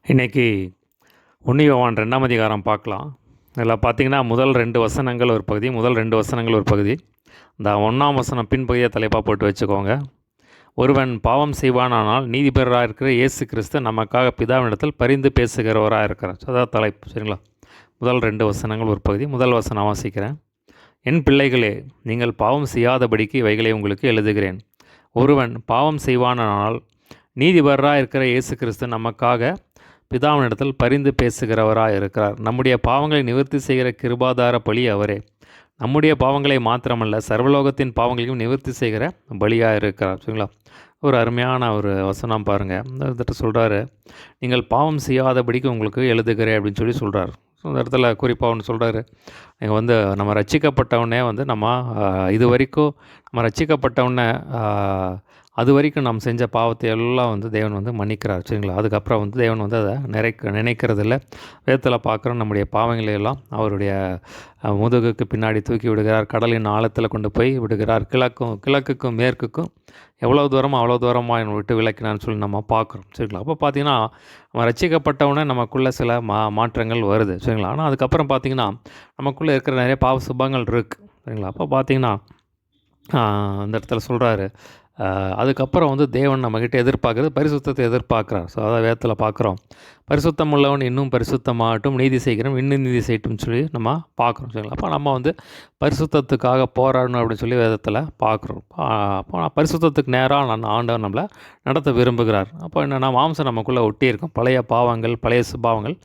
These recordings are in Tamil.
இன்றைக்கி 1 யோவான் 2ஆம் அதிகாரம் பார்க்கலாம். இதில் பார்த்தீங்கன்னா முதல் 2 வசனங்கள் ஒரு பகுதி, முதல் 2 வசனங்கள் ஒரு பகுதி. இந்த 1ஆம் வசனம் பின்பகுதியை தலைப்பாக போட்டு வச்சுக்கோங்க. ஒருவன் பாவம் செய்வானானால் நீதிபதியாக இருக்கிற இயேசு கிறிஸ்து நமக்காக பிதாவினிடத்தில் பரிந்து பேசுகிறவராக இருக்கிறார். அதான் தலைப்பு, சரிங்களா? முதல் 2 வசனங்கள் ஒரு பகுதி. முதல் வசனம் வாசிக்கிறேன். என் பிள்ளைகளே, நீங்கள் பாவம் செய்யாதபடிக்கு இவைகளை உங்களுக்கு எழுதுகிறேன். ஒருவன் பாவம் செய்வானானால் நீதிபதியாக இருக்கிற இயேசு கிறிஸ்து நமக்காக பிதாவினிடத்தில் பரிந்து பேசுகிறவராக இருக்கிறார். நம்முடைய பாவங்களை நிவர்த்தி செய்கிற கிருபாதார பலி அவரே. நம்முடைய பாவங்களை மாத்திரமல்ல, சர்வலோகத்தின் பாவங்களையும் நிவர்த்தி செய்கிற பலியாக இருக்கிறார். சரிங்களா? ஒரு அருமையான ஒரு வசனம் பாருங்கள். இந்த சொல்கிறாரு, நீங்கள் பாவம் செய்யாதபடிக்கு உங்களுக்கு எழுதுகிறேன் அப்படின்னு சொல்லி சொல்கிறார். இந்த இடத்துல குறிப்பாக ஒன்று சொல்கிறாரு, நீங்கள் நம்ம ரட்சிக்கப்பட்டவுடனே நம்ம இது வரைக்கும் நம்ம ரட்சிக்கப்பட்டவுடனே அது வரைக்கும் நாம் செஞ்ச பாவத்தை எல்லாம் தேவன் மன்னிக்கிறார். சரிங்களா? அதுக்கப்புறம் தேவன் அதை நினைக்கிறதில்ல. வேதத்தில் பார்க்குறோம், நம்முடைய பாவங்களை எல்லாம் அவருடைய முதுகுக்கு பின்னாடி தூக்கி விடுகிறார். கடலின் ஆழத்தில் கொண்டு போய் விடுகிறார். கிழக்குக்கும் மேற்குக்கும் எவ்வளோ தூரமோ அவ்வளோ தூரமாக என்னை விட்டு விளக்கினான்னு சொல்லி நம்ம பார்க்குறோம். சரிங்களா? அப்போ பார்த்திங்கன்னா நம்ம ரட்சிக்கப்பட்டவுடனே நமக்குள்ளே சில மாற்றங்கள் வருது. சரிங்களா? ஆனால் அதுக்கப்புறம் பார்த்திங்கன்னா நமக்குள்ளே இருக்கிற நிறைய பாவ சுபங்கள் இருக்குது. சரிங்களா? அப்போ பார்த்திங்கன்னா அந்த இடத்துல சொல்கிறாரு, அதுக்கப்புறம் தேவன் நம்மக்கிட்ட எதிர்பார்க்குறது பரிசுத்தத்தை எதிர்பார்க்குறார். ஸோ அதான் வேதத்தில் பார்க்குறோம், பரிசுத்தம் உள்ளவன் இன்னும் பரிசுத்தமாகட்டும், நீதி செய்கிறோம் இன்னும் நீதி செய்யட்டும்னு சொல்லி நம்ம பார்க்குறோம். சரிங்களா? அப்போ நம்ம பரிசுத்தத்துக்காக போராடணும் அப்படின்னு சொல்லி வேதத்தில் பார்க்குறோம். அப்போ பரிசுத்தத்துக்கு நேராக ஆண்டவர் நம்மளை நடத்த விரும்புகிறார். அப்போ என்னென்னா, மாம்சம் நமக்குள்ளே ஒட்டியிருக்கும், பழைய பாவங்கள் பழைய சுபாவங்கள்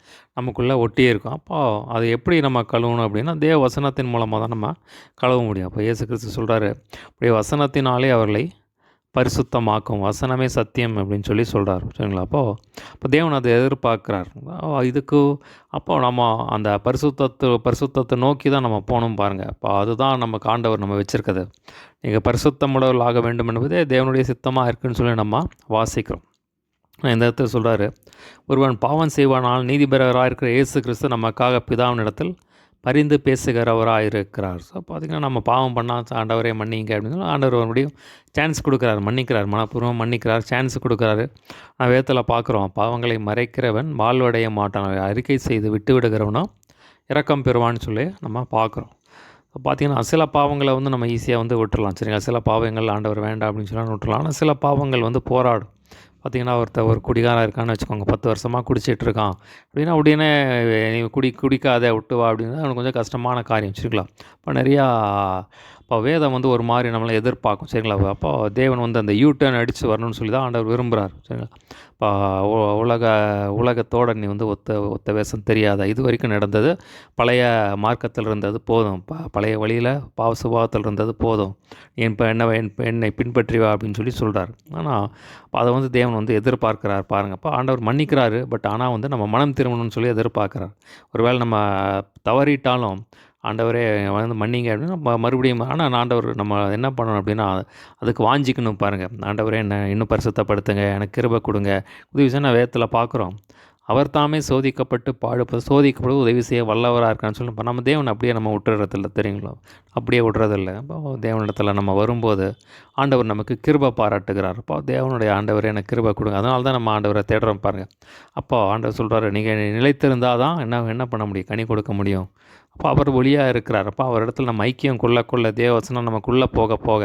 நமக்குள்ளே ஒட்டியிருக்கும். அப்போ அது எப்படி நம்ம கழுவணும் அப்படின்னா, தேவ வசனத்தின் மூலமாக தான் நம்ம கழுவ முடியும். அப்போ இயேசு கிறிஸ்து சொல்கிறாரு, அப்படியே வசனத்தினாலே அவர்களை பரிசுத்தமாக்கும், வசனமே சத்தியம் அப்படின்னு சொல்லி சொல்கிறார். சரிங்களா? அப்போ தேவன் அதை எதிர்பார்க்குறார். அப்போ நம்ம அந்த பரிசுத்தத்தை நோக்கி தான் நம்ம போகணும் பாருங்கள். அப்போ அதுதான் நமக்கு ஆண்டவர் நம்ம வச்சுருக்கிறது. நீங்கள் பரிசுத்தமுள்ளவர்கள் ஆக வேண்டும் என்பதே தேவனுடைய சித்தமாக இருக்குதுன்னு சொல்லி நம்ம வாசிக்கிறோம். இந்த இடத்துல சொல்கிறாரு, ஒருவன் பாவம் செய்வானால் நீதிபதியாக இருக்கிற இயேசு கிறிஸ்து நமக்காக பிதாவினிடத்தில் பரிந்து பேசுகிறவராக இருக்கிறார். ஸோ பார்த்திங்கன்னா, நம்ம பாவம் பண்ணால் ஆண்டவரே மன்னிங்க அப்படின்னு சொல்லி ஆண்டவர் மறுபடியும் சான்ஸ் கொடுக்குறாரு, மன்னிக்கிறார், மனப்பூர்வம் மன்னிக்கிறார், சான்ஸ் கொடுக்குறாரு. நான் வேதத்தில் பார்க்குறோம், பாவங்களை மறைக்கிறவன் வாழ்வடைய மாட்டான், அறிக்கை செய்து விட்டு விடுகிறவனோ இரக்கம் பெறுவான்னு சொல்லி நம்ம பார்க்குறோம். பார்த்திங்கன்னா, சில பாவங்களை நம்ம ஈஸியாக விட்டுடலாம். சரிங்களா? சில பாவங்கள் ஆண்டவர் வேண்டாம் அப்படின்னு சொல்லி விட்டுடலாம். ஆனால் சில பாவங்கள் போராடும். பார்த்திங்கன்னா, ஒரு குடிகாரன் இருக்கான்னு வச்சுக்கோங்க, 10 வருஷமாக குடிச்சிட்டு இருக்கான் அப்படின்னா, உடனே நீ குடிக்காத விட்டு வா அப்படின்னா அவனுக்கு கொஞ்சம் கஷ்டமான காரியம். சரிங்களா? இப்போ வேதம் ஒரு மாதிரி நம்மளை எதிர்பார்க்கும். சரிங்களா? அப்போ தேவன் அந்த யூட்டர்ன் அடித்து வரணும்னு சொல்லி தான் ஆண்டவர் விரும்புகிறார். சரிங்களா? இப்போ உலகத்தோடு நீ ஒத்த வேஷம் தெரியாத, இது வரைக்கும் நடந்தது பழைய மார்க்கத்தில் இருந்தது போதும், பழைய வழியில் பாவ சுபாவத்தில் இருந்தது போதும், நீ இப்போ என்னை பின்பற்றி வா அப்படின்னு சொல்லி சொல்கிறார். ஆனால் அதை தேவன் எதிர்பார்க்குறார் பாருங்கள். அப்போ ஆண்டவர் மன்னிக்கிறாரு, பட் ஆனால் நம்ம மனம் திரும்பணும்னு சொல்லி எதிர்பார்க்குறார். ஒருவேளை நம்ம தவறிட்டாலும் ஆண்டவரே மன்னிங்க அப்படின்னா மறுபடியும், ஆனால் ஆண்டவர் நம்ம என்ன பண்ணணும் அப்படின்னா அதுக்கு வாஞ்சிக்கணும் பாருங்கள். ஆண்டவரே என்னை இன்னும் பரிசுத்தப்படுத்துங்க, எனக்கு கிருபை கொடுங்க, உதவி செய்ய நான் வேதத்தில் பார்க்குறோம். அவர் தாமே சோதிக்கப்பட்டு உதவி செய்ய வல்லவராக இருக்கான்னு சொல்லி நம்ம தேவன் அப்படியே நம்ம விட்டுறதில்ல. தெரியுங்களா? அப்படியே விடுறதில்ல. அப்போ தேவனிடத்தில் நம்ம வரும்போது ஆண்டவர் நமக்கு கிருபை பாராட்டுகிறார். அப்போ தேவனுடைய ஆண்டவரே எனக்கு கிருபை கொடுங்க, அதனால தான் நம்ம ஆண்டவரை தேடுறோம் பாருங்கள். அப்போ ஆண்டவர் சொல்கிறாரு, நீங்கள் நிலைத்திருந்தால் தான் என்ன பண்ண முடியும், கனி கொடுக்க முடியும். அப்போ அவர் ஒளியாக இருக்கிறார். அப்போ அவர் இடத்துல நம்ம ஐக்கியம் கொள்ள தேவவசனம் நமக்குள்ளே போக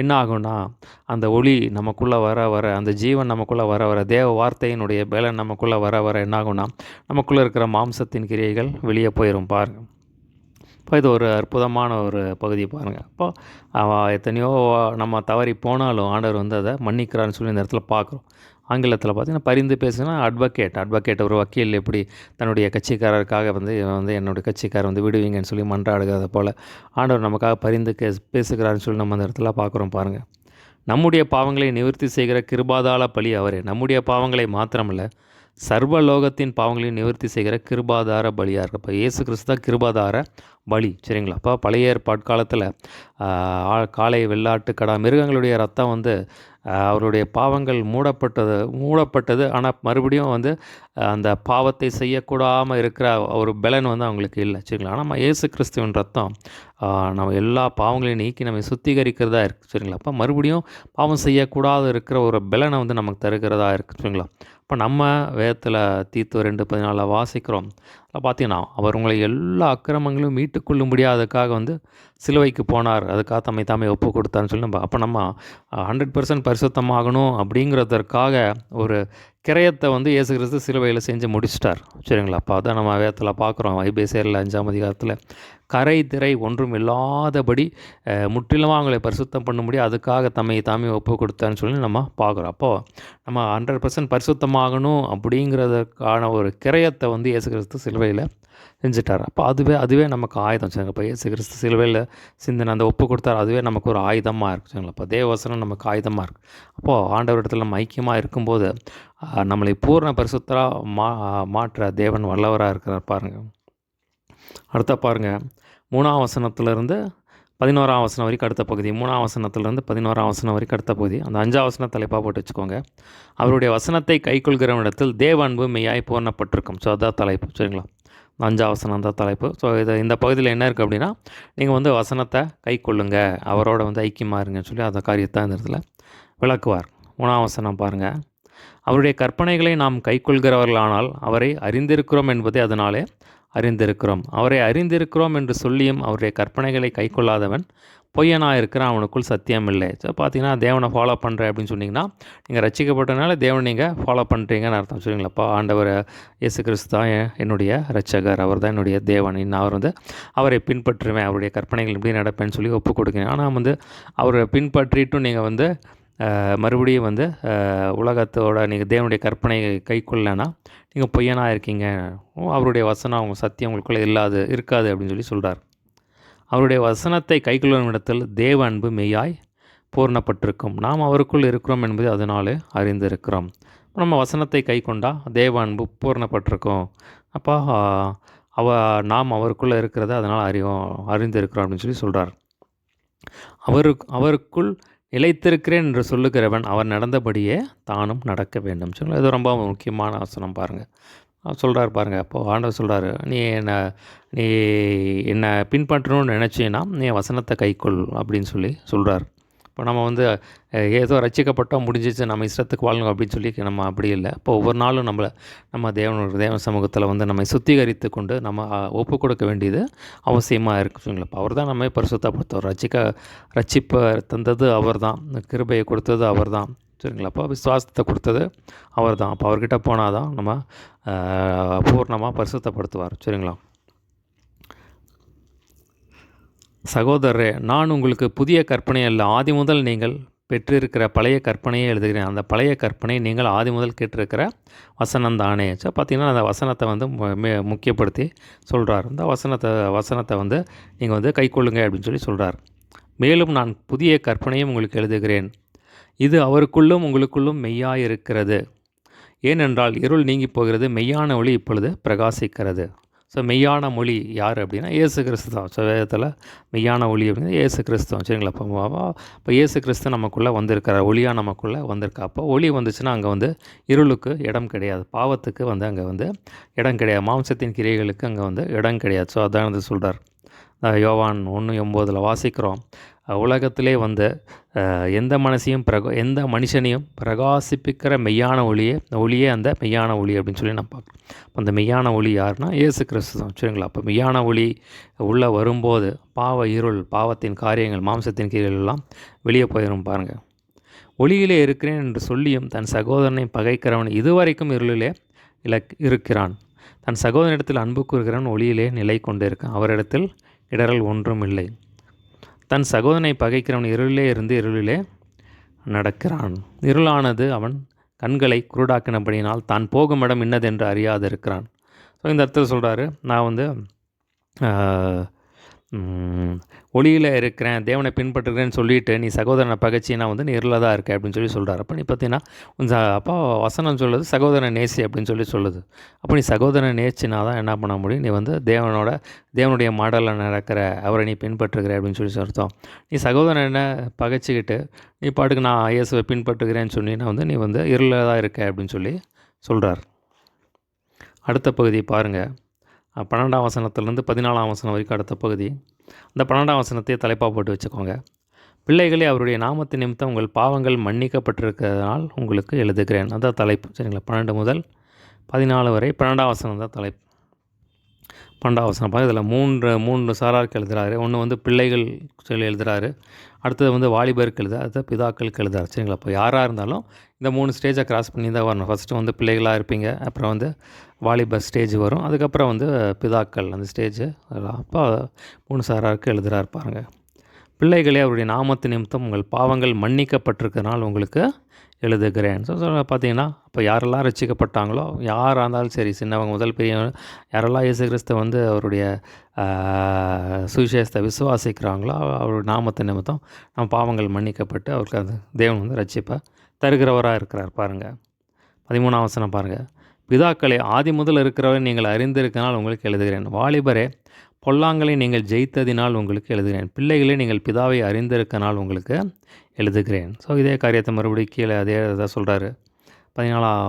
என்ன ஆகும்னா, அந்த ஒளி நமக்குள்ளே வர அந்த ஜீவன் நமக்குள்ளே வர தேவ வார்த்தையினுடைய பலன் நமக்குள்ளே வர என்ன ஆகும்னா, நமக்குள்ளே இருக்கிற மாம்சத்தின் கிரியைகள் வெளியே போயிடும் பாருங்கள். இப்போ இது ஒரு அற்புதமான ஒரு பகுதி பாருங்கள். அப்போ எத்தனையோ நம்ம தவறி போனாலும் ஆண்டவர் அதை மன்னிக்கிறான்னு சொல்லி இந்த இடத்துல பார்க்குறோம். ஆங்கிலத்தில் பார்த்திங்கன்னா பரிந்து பேசுனா அட்வொகேட் ஒரு வக்கீல் எப்படி தன்னுடைய கட்சிக்காரருக்காக என்னுடைய கட்சிக்காரர் விடுவீங்கன்னு சொல்லி மன்றாடுகிறத போல் ஆண்டவர் நமக்காக பரிந்து பேசுகிறாருன்னு சொல்லி நம்ம அந்த இடத்துல பார்க்குறோம் பாருங்கள். நம்முடைய பாவங்களை நிவர்த்தி செய்கிற கிருபாதார பலி அவரே. நம்முடைய பாவங்களை மாத்திரமல்ல, சர்வலோகத்தின் பாவங்களையும் நிவர்த்தி செய்கிற கிருபாதார பலியாக இருக்குது. இப்போ இயேசு கிறிஸ்து தான் கிருபாதார பலி. சரிங்களா? அப்போ பழைய ஏற்பாடு காலத்தில் காளை, வெள்ளாட்டு, கடா மிருகங்களுடைய ரத்தம் அவருடைய பாவங்கள் மூடப்பட்டது. ஆனால் மறுபடியும் அந்த பாவத்தை செய்யக்கூடாமல் இருக்கிற ஒரு பலன் அவங்களுக்கு இல்லை. சரிங்களா? ஆனால் நம்ம இயேசு கிறிஸ்துவின் ரத்தம் நம்ம எல்லா பாவங்களையும் நீக்கி நம்ம சுத்திகரிக்கிறதா இருக்குது. சரிங்களா? அப்போ மறுபடியும் பாவம் செய்யக்கூடாது இருக்கிற ஒரு பலனை நமக்கு தருகிறதா இருக்குது. சரிங்களா? இப்போ நம்ம வேதத்தில் தீத்து 2:14 வாசிக்கிறோம். அதில் பார்த்தீங்கன்னா, அவர் உங்களை எல்லா அக்கிரமங்களும் மீட்டுக்கொள்ளும்படியா அதுக்காக வந்து சிலுவைக்கு போனார். அதுக்காக தம்மை தாமே ஒப்பு கொடுத்தார்ன்னு சொல்லி அப்போ நம்ம 100% பரிசுத்தமாகணும் அப்படிங்கிறதற்காக ஒரு கிரயத்தை வந்து இயேசு கிறிஸ்து சிலுவையில் செஞ்சு முடிச்சிட்டார். சரிங்களா? அப்போ அதான் நம்ம வேதத்தில் பார்க்குறோம். எபேசியரில் 5ஆம் அதிகாரத்தில் கரை திரை ஒன்றும் இல்லாதபடி முற்றிலுமாக அவங்களை பரிசுத்தம் பண்ணும்படி அதுக்காக தம்மை தாமே ஒப்பு கொடுத்தான்னு சொல்லி நம்ம பார்க்குறோம். அப்போது நம்ம 100% பரிசுத்தமாகணும் அப்படிங்கிறதுக்கான ஒரு கிரயத்தை வந்து இயேசு கிறிஸ்து சிலுவையில் செஞ்சுட்டார். அப்போ அதுவே நமக்கு ஆயுதம். சரிங்க? இப்போ இயேசு கிறிஸ்து சிலுவையில் சிந்தின அந்த ஒப்பு கொடுத்தார். அதுவே நமக்கு ஒரு ஆயுதமாக இருக்குது. சரிங்களா? இப்போ தேவவசனம் நமக்கு ஆயுதமாக இருக்குது. அப்போது ஆண்டவரிடத்தில் நம்ம ஐக்கியமாக இருக்கும்போது நம்மளை பூர்ண பரிசுத்தராக மாற்ற தேவன் வல்லவராக இருக்கிறார் பாருங்கள். அடுத்த பாருங்கள், 3ஆம் வசனத்திலிருந்து 11ஆம் வசனம் வரைக்கும் அடுத்த பகுதி. 3ஆம் வசனத்திலிருந்து 11ஆம் வசனம் வரைக்கும் அடுத்த பகுதி. அந்த 5ஆம் வசனம் தலைப்பாக போட்டு வச்சுக்கோங்க. அவருடைய வசனத்தை கைக்கொள்கிறவனிடத்தில் தேவ அன்பு மெய்யாய் பூர்ணப்பட்டிருக்கும். ஸோ அதான் தலைப்பு. சரிங்களா? 5ஆம் வசனம் தான் தலைப்பு. ஸோ இந்த பகுதியில் என்ன இருக்குது அப்படின்னா, நீங்கள் வந்து வசனத்தை கைக்கொள்ளுங்க, அவரோட வந்து ஐக்கியமாக இருங்கன்னு சொல்லி அந்த காரியத்தை இந்த இடத்துல விளக்குவார். 3ஆம் வசனம் பாருங்கள். அவருடைய கற்பனைகளை நாம் கைக்கொள்கிறவர்களானால் அவரை அறிந்திருக்கிறோம் என்பதை அதனாலே அறிந்திருக்கிறோம். அவரை அறிந்திருக்கிறோம் என்று சொல்லியும் அவருடைய கற்பனைகளை கைக்கொள்ளாதவன் பொய்யனாக இருக்கிறான், அவனுக்குள் சத்தியம் இல்லை. ஸோ பார்த்தீங்கன்னா, தேவனை ஃபாலோ பண்ணுறேன் அப்படின்னு சொன்னிங்கன்னா, நீங்கள் ரட்சிக்கப்பட்டனால தேவனை நீங்கள் ஃபாலோ பண்ணுறீங்கன்னு அர்த்தம். சரிங்களாப்பா? ஆண்டவர் இயேசு கிறிஸ்து தான் என்னுடைய ரட்சகர், அவர் தான் என்னுடைய தேவன், நான் அவர் வந்து அவரை பின்பற்றுவேன், அவருடைய கற்பனைகள் எப்படி நடப்பேன்னு சொல்லி ஒப்பு கொடுக்குறேன். ஆனால் வந்து அவரை பின்பற்றிட்டும் நீங்கள் வந்து மறுபடியும் வந்து உலகத்தோட நீங்கள் தேவனுடைய கற்பனை கைக்கொள்ளனா நீங்கள் பொய்யனாக இருக்கீங்க, அவருடைய வசனம் அவங்க சத்தியம் உங்களுக்குள்ளே இருக்காது அப்படின்னு சொல்லி சொல்கிறார். அவருடைய வசனத்தை கைக்கொள்ளும் இடத்தில் தேவ அன்பு மெய்யாய் பூர்ணப்பட்டிருக்கும். நாம் அவருக்குள் இருக்கிறோம் என்பது அதனாலே அறிந்திருக்கிறோம். நம்ம வசனத்தை கை கொண்டா தேவ அன்பு பூர்ணப்பட்டிருக்கும். அப்போ நாம் அவருக்குள்ளே இருக்கிறத அதனால் அறிந்திருக்கிறோம் அப்படின்னு சொல்லி சொல்கிறார். அவருக்குள் நிலைத்திருக்கிறேன் என்று சொல்லுகிறவன் அவர் நடந்தபடியே தானும் நடக்க வேண்டும். சொல்லுங்கள், இது ரொம்ப முக்கியமான வசனம் பாருங்கள். சொல்கிறார் பாருங்கள். அப்போது ஆண்டவர் சொல்கிறாரு, நீ என்னை பின்பற்றணும்னு நினச்சின்னா நீ வசனத்தை கைக்கொள் அப்படின்னு சொல்லி சொல்கிறார். இப்போ நம்ம வந்து ஏதோ ரசிக்கப்பட்டோம் முடிஞ்சிச்சு நம்ம இஷ்டத்துக்கு வாழணும் அப்படின்னு சொல்லி நம்ம அப்படி இல்லை. இப்போ ஒவ்வொரு நாளும் நம்ம தேவ சமூகத்தில் வந்து நம்மை சுத்திகரித்து கொண்டு நம்ம ஒப்பு கொடுக்க வேண்டியது அவசியமாக இருக்குங்களா. இப்போ அவர் தான் நம்மை பரிசுத்தப்படுத்துவார். ரட்சிப்பை தந்தது அவர் தான், கிருபையை கொடுத்தது அவர் தான். சரிங்களா? அப்போ விசுவாசத்தை கொடுத்தது அவர் தான். அப்போ அவர்கிட்ட போனால் தான் நம்ம பூர்ணமாக பரிசுத்தப்படுத்துவார். சரிங்களா? சகோதரரே, நான் உங்களுக்கு புதிய கற்பனை அல்ல, ஆதி முதல் நீங்கள் பெற்றிருக்கிற பழைய கற்பனையை எழுதுகிறேன். அந்த பழைய கற்பனை நீங்கள் ஆதி முதல் கேட்டிருக்கிற வசனம் தானே. ஸோ பார்த்திங்கன்னா, அந்த வசனத்தை வந்து முக்கியப்படுத்தி சொல்கிறார். இந்த வசனத்தை வந்து நீங்கள் வந்து கைக்கொள்ளுங்க அப்படின்னு சொல்லி சொல்கிறார். மேலும் நான் புதிய கற்பனையும் உங்களுக்கு எழுதுகிறேன், இது அவருக்குள்ளும் உங்களுக்குள்ளும் மெய்யாயிருக்கிறது. ஏனென்றால் இருள் நீங்கி போகிறது, மெய்யான ஒளி இப்பொழுது பிரகாசிக்கிறது. ஸோ மெய்யான மொழி யார் அப்படின்னா இயேசு கிறிஸ்து தான். ஸோ வேதத்தில் மெய்யான ஒளி அப்படின்னா இயேசு கிறிஸ்து தான். சரிங்களா? இப்போ இயேசு கிறிஸ்து நமக்குள்ளே வந்திருக்கிறார், ஒளியாக நமக்குள்ளே வந்திருக்கா. அப்போ ஒளி வந்துச்சுன்னா அங்கே வந்து இருளுக்கு இடம் கிடையாது, பாவத்துக்கு வந்து அங்கே வந்து இடம் கிடையாது, மாம்சத்தின் கிரியைகளுக்கு அங்கே வந்து இடம் கிடையாது. ஸோ அதான் வந்து சொல்கிறார். யோவான் 1:9 வாசிக்கிறோம், உலகத்திலே வந்து எந்த மனுஷனையும் பிரகாசிப்பிக்கிற மெய்யான ஒளியே அந்த மெய்யான ஒளி அப்படின்னு சொல்லி நான் பார்க்குறோம். அந்த மெய்யான ஒளி யாருன்னா இயேசு கிறிஸ்து தான். சரிங்களா? அப்போ மெய்யான ஒளி உள்ளே வரும்போது பாவத்தின் காரியங்கள், மாம்சத்தின் கீழ் எல்லாம் வெளியே போயிடும் பாருங்கள். ஒளியிலே இருக்கிறேன் என்று சொல்லியும் தன் சகோதரனை பகைக்கிறவன் இதுவரைக்கும் இருளிலே இருக்கிறான். தன் சகோதரனிடத்தில் அன்பு கூறுகிறவன் ஒளியிலே நிலை கொண்டிருக்கான், அவரிடத்தில் இடரல் ஒன்றும் இல்லை. தன் சகோதரனை பகைக்கிறவன் இருளிலே நடக்கிறான். இருளானது அவன் கண்களை குருடாக்கினபடியினால் தான் போகும் இடம் இன்னதென்று அறியாது இருக்கிறான். ஸோ இந்த அர்த்தத்தில் சொல்கிறாரு, நான் வந்து ஒளியில் இருக்கிறேன், தேவனை பின்பற்றுகிறேன்னு சொல்லிவிட்டு நீ சகோதரனை பகைச்சின்னா வந்து நீ இருளில் தான் இருக்க அப்படின்னு சொல்லி சொல்கிறார். அப்போ நீ பார்த்தீங்கன்னா அப்போ வசனம் சொல்லுது சகோதரனை நேசி அப்படின்னு சொல்லி சொல்லுது. அப்போ நீ சகோதரனை நேசினா தான் என்ன பண்ண முடியும், நீ வந்து தேவனுடைய மாடலில் நடக்கிற அவரை நீ பின்பற்றுகிற அப்படின்னு சொல்லி அர்த்தம். நீ சகோதரனை பகைச்சிக்கிட்டு நீ பாட்டுக்கு நான் இயேசுவை பின்பற்றுகிறேன்னு சொன்னீங்கன்னா வந்து நீ வந்து இருளில் தான் இருக்க அப்படின்னு சொல்லி சொல்கிறார். அடுத்த பகுதி பாருங்கள், 12ஆம் வசனத்துலேருந்து 14ஆம் வசனம் வரைக்கும் அடுத்த பகுதி. அந்த 12ஆம் வசனத்தையே தலைப்பாக போட்டு வச்சுக்கோங்க. பிள்ளைகளே, அவருடைய நாமத்து நிமித்தம் உங்கள் பாவங்கள் மன்னிக்கப்பட்டிருக்கிறதுனால் உங்களுக்கு எழுதுகிறேன். அதான் தலைப்பு. சரிங்களா? 12 முதல் 14 வரை 12ஆம் வசனம் தான் தலைப்பு. 12ஆம் வசனம் பாருங்க. இதில் மூன்று சாராருக்கு எழுதுகிறாரு. ஒன்று வந்து பிள்ளைகள் சொல்லி எழுதுகிறாரு. அடுத்தது வந்து வாலிபருக்கு எழுதுறாரு. அடுத்தது பிதாக்களுக்கு எழுதுறாரு. சரிங்களா? இப்போ யாராக இருந்தாலும் இந்த 3 ஸ்டேஜை கிராஸ் பண்ணி தான் வரணும். ஃபஸ்ட்டு வந்து பிள்ளைகளாக இருப்பீங்க, அப்புறம் வந்து வாலிபர் ஸ்டேஜ் வரும், அதுக்கப்புறம் வந்து பிதாக்கள் அந்த ஸ்டேஜ். அப்போ 3 சாராருக்கு எழுதுகிறாரு பாருங்கள். பிள்ளைகளே, அவருடைய நாமத்து நிமித்தம் உங்கள் பாவங்கள் மன்னிக்கப்பட்டிருக்கிறனால் உங்களுக்கு எழுதுகிறேன். ஸோ பார்த்தீங்கன்னா, இப்போ யாரெல்லாம் ரட்சிக்கப்பட்டாங்களோ, யாராக இருந்தாலும் சரி, சின்னவங்க முதல் பெரியவங்க, யாரெல்லாம் இயேசு கிறிஸ்து வந்து அவருடைய சுவிசேஷத்தை விசுவாசிக்கிறாங்களோ, அவருடைய நாமத்து நிமித்தம் நம்ம பாவங்கள் மன்னிக்கப்பட்டு அவருக்கு அந்த தேவன் வந்து ரட்சிப்பை தருகிறவராக இருக்கிறார் பாருங்கள். 13ஆம் வசனம் பாருங்கள். பிதாக்களே, ஆதி முதல் இருக்கிறவரை நீங்கள் அறிந்திருக்கனால் உங்களுக்கு எழுதுகிறேன். வாலிபரே, பொல்லாங்களை நீங்கள் ஜெயித்ததினால் உங்களுக்கு எழுதுகிறேன். பிள்ளைகளே, நீங்கள் பிதாவை அறிந்திருக்கனால் உங்களுக்கு எழுதுகிறேன். ஸோ இதே காரியத்தை மறுபடியும் கீழே அதே இதாக சொல்கிறாரு 14ஆம்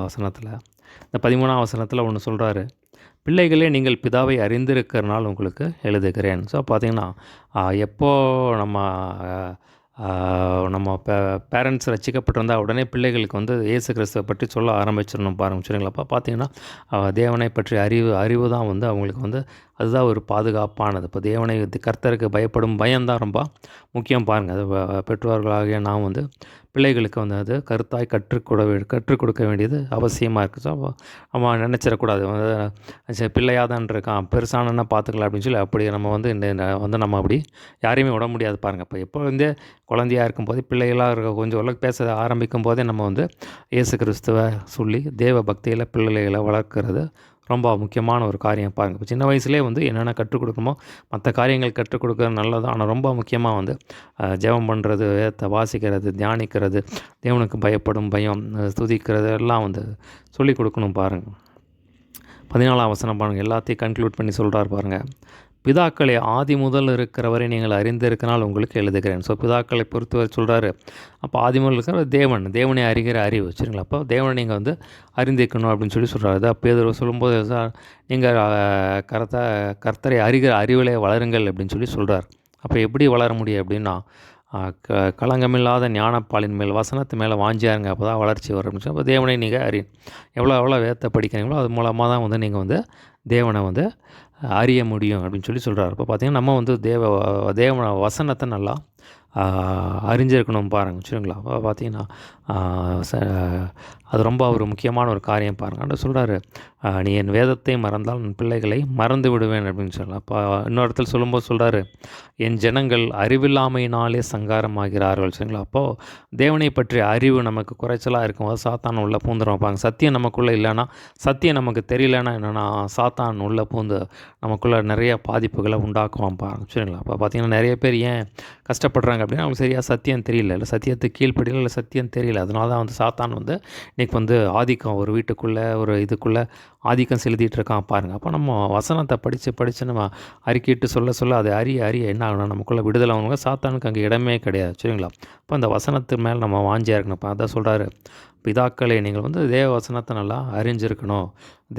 வசனத்தில். இந்த 13ஆம் வசனத்தில் ஒன்று சொல்கிறாரு, பிள்ளைகளே, நீங்கள் பிதாவை அறிந்திருக்கிறனால் உங்களுக்கு எழுதுகிறேன். ஸோ பார்த்திங்கன்னா, எப்போது நம்ம பேரண்ட்ஸ் ரசிக்கப்பட்டிருந்தால் உடனே பிள்ளைகளுக்கு வந்து இயேசு கிறிஸ்துவை பற்றி சொல்ல ஆரம்பிச்சிடணும் பாருங்கள். சரிங்களாப்பா? பார்த்தீங்கன்னா, தேவனை பற்றி அறிவு தான் வந்து அவங்களுக்கு வந்து அதுதான் ஒரு பாதுகாப்பானது. இப்போ தேவனை கர்த்தருக்கு பயப்படும் பயம்தான் ரொம்ப முக்கியம் பாருங்கள். அது பெற்றோர்களாகிய நாம் வந்து பிள்ளைகளுக்கு வந்து அது கருத்தாய் கற்றுக் கொடுக்க வேண்டியது அவசியமாக இருக்குது. ஸோ நம்ம நினச்சிடக்கூடாது சரி பிள்ளையாக தான் இருக்கான், பெருசானன்னா பார்த்துக்கலாம் அப்படின்னு சொல்லி அப்படி நம்ம வந்து வந்து நம்ம அப்படி யாரையுமே விட முடியாது பாருங்கள். இப்போ எப்போ வந்து குழந்தையாக இருக்கும்போதே பிள்ளைகளாக இருக்க கொஞ்சம் ஓரளவுக்கு பேச ஆரம்பிக்கும் போதே நம்ம வந்து இயேசு கிறிஸ்துவை சொல்லி தேவ பக்தியில் பிள்ளைகளை வளர்க்குறது ரொம்ப முக்கியமான ஒரு காரியம் பாருங்கள். இப்போ சின்ன வயசுலேயே வந்து என்னென்ன கற்றுக் கொடுக்குமோ மற்ற காரியங்கள் கற்றுக் கொடுக்குறது நல்லது. ஆனால் ரொம்ப முக்கியமாக வந்து ஜெபம் பண்ணுறது, வேதத்தை வாசிக்கிறது, தியானிக்கிறது, தேவனுக்கு பயப்படும் பயம், துதிக்கிறது எல்லாம் வந்து சொல்லிக் கொடுக்கணும் பாருங்கள். 14ஆம் வசனம் பாருங்கள், எல்லாத்தையும் கன்க்ளூட் பண்ணி சொல்கிறார் பாருங்கள். பிதாக்களை ஆதி முதல் இருக்கிறவரை நீங்கள் அறிந்திருக்கனால் உங்களுக்கு எழுதுகிறேன். ஸோ பிதாக்களை பொறுத்தவரை சொல்கிறாரு. அப்போ ஆதி முதல் இருக்கிற தேவனை அறிகிற அறிவு. சரிங்களா? அப்போ தேவனை நீங்கள் வந்து அறிந்திருக்கணும் அப்படின்னு சொல்லி சொல்கிறாரு. அதான் பேதுரு சொல்லும்போது நீங்கள் கர்த்தரை அறிகிற அறிவிலே வளருங்கள் அப்படின்னு சொல்லி சொல்கிறார். அப்போ எப்படி வளர முடியும் அப்படின்னா, களங்கமில்லாத ஞானப்பாலின் மேல் வசனத்து மேலே வாஞ்சியாருங்க, அப்போ தான் வளர்ச்சி வரும் அப்படின்னு சொல்லி. அப்போ தேவனை நீங்கள் எவ்வளோ வேதத்தை படிக்கிறீங்களோ அது மூலமாக தான் வந்து நீங்கள் வந்து தேவனை வந்து அறிய முடியும் அப்படின்னு சொல்கிறார். இப்போ பார்த்திங்கன்னா, நம்ம வந்து தேவ வசனத்தை நல்லா அறிஞ்சிருக்கணும் பாருங்கள். சரிங்களா? பார்த்திங்கன்னா அது ரொம்ப ஒரு முக்கியமான ஒரு காரியம் பாருங்கள். அப்படி சொல்கிறாரு, நீ என் வேதத்தை மறந்தால் என் பிள்ளைகளை மறந்து விடுவேன் அப்படின்னு சொல்லலாம். அப்போ இன்னொரு இடத்துல சொல்லும்போது சொல்கிறாரு, என் ஜனங்கள் அறிவில்லாமையினாலே சங்காரமாகிறார்கள். சரிங்களா? அப்போது தேவனை பற்றிய அறிவு நமக்கு குறைச்சலாக இருக்கும்போது சாத்தான் உள்ளே பூந்துடும் வைப்பாங்க. சத்தியம் நமக்குள்ளே இல்லைன்னா, சத்தியம் நமக்கு தெரியலன்னா என்னென்னா சாத்தான் உள்ளே பூந்து நமக்குள்ளே நிறைய பாதிப்புகளை உண்டாக்குவான் பாருங்கள். சரிங்களா? அப்போ பார்த்திங்கன்னா, நிறைய பேர் ஏன் கஷ்டப்படுறாங்க அப்படின்னா, அவங்களுக்கு சரியாக சத்தியம் தெரியல, இல்லை சத்தியத்துக்கு கீழ்ப்படியில், இல்லை சத்தியம் தெரியல. அதனால தான் வந்து சாத்தான் வந்து இன்றைக்கி வந்து ஆதிக்கம் ஒரு வீட்டுக்குள்ளே ஒரு இதுக்குள்ளே ஆதிக்கம் செலுத்திட்டு இருக்கான் பாருங்கள். அப்போ நம்ம வசனத்தை படித்து நம்ம அறிக்கிட்டு சொல்ல அதை அறிய என்ன ஆகணும், நமக்குள்ளே விடுதலை ஆகணுங்க. சாத்தானுக்கு அங்கே இடமே கிடையாது. சரிங்களா? அப்போ அந்த வசனத்து மேலே நம்ம வாஞ்சியாக இருக்கணும். அப்போ அதான் சொல்கிறாரு, பிதாக்களே, நீங்கள் வந்து தேவ வசனத்தை நல்லா அறிஞ்சிருக்கணும்,